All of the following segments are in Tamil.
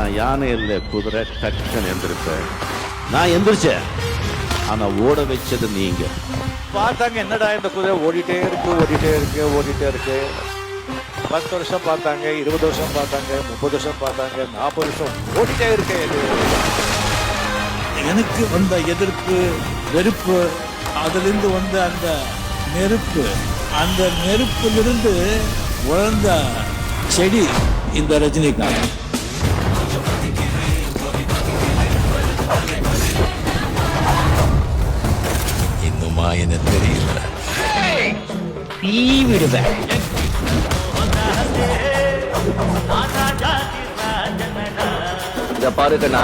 நான் யானை இல்லை குதிரை டக்குன்னு எந்திருப்பேன். நான் எந்திரிச்சேன், ஆனா ஓட வச்சது நீங்க. பார்த்தாங்க, என்னடா இந்த குதிரை ஓடிட்டே இருக்கு. 10 வருஷம் பார்த்தாங்க, 20 வருஷம் பார்த்தாங்க, 30 வருஷம் பார்த்தாங்க, 40 வருஷம் ஓடிட்டே இருக்கு. எனக்கு வந்த எதிர்ப்பு, வெறுப்பு, அதிலிருந்து வந்த அந்த நெருப்பு, அந்த நெருப்பிலிருந்து வளர்ந்த செடி இந்த ரஜினிகாந்த். இன்னுமா என்ன தெரியல, தீ விடுவேன். இத பாருக்கண்ணா,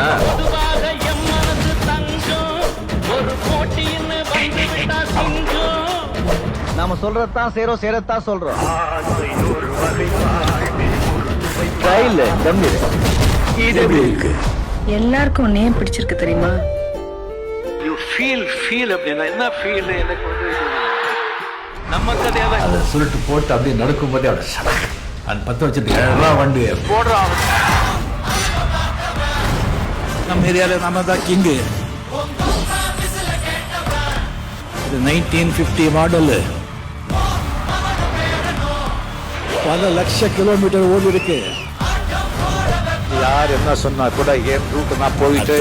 நாம சொல்றதான் செய்றோம், செய்யறதான் சொல்றோம். எல்லாருக்கும் உன்னையே பிடிச்சிருக்கு தெரியுமா? யூ ஃபீல் அப்படின்னா என்ன ஃபீல்? எனக்கு வந்து நம்ம கதையால அதை சுருட்டு போட்டு அப்படியே நடக்கும் போதே அவட அந்த 10 வச்சுட்டு எல்லாம் வண்டி போடுறான். நம்ம ஏரியாவில் நம்ம தான் கிங்கு. இது 1950 மாடல், பல லட்ச கிலோமீட்டர் ஓடி இருக்கு. யார் என்ன சொன்னா கூட என் ரூட் நான் போயிட்டு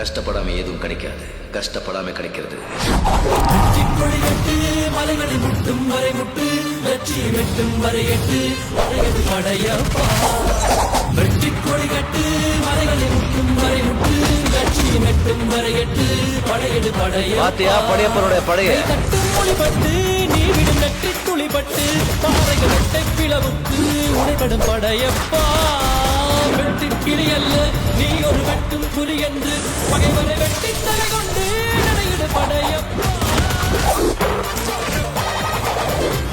கஷ்டப்படாம எதுவும் கிடைக்காது, கஷ்டப்படாம கிடைக்கிறது. பாத்தியா படையப்பனுடைய படைய படையப்பா வெட்டு கிளி அல்ல, நீ ஒரு வெட்டும் புலி என்று பகைவரை வெட்டி தலை கொண்டு நடையிடு படையப்பா.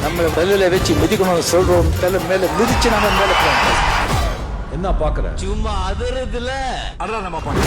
நம்ம தலையில வச்சு மிதிக்கணும்னு சொல்றோம், தலை மேல மிதிச்சு நம்ம மேல போறோம். என்ன பாக்குற? சும்மா அதிரதுல அதான் நம்ம பண்ண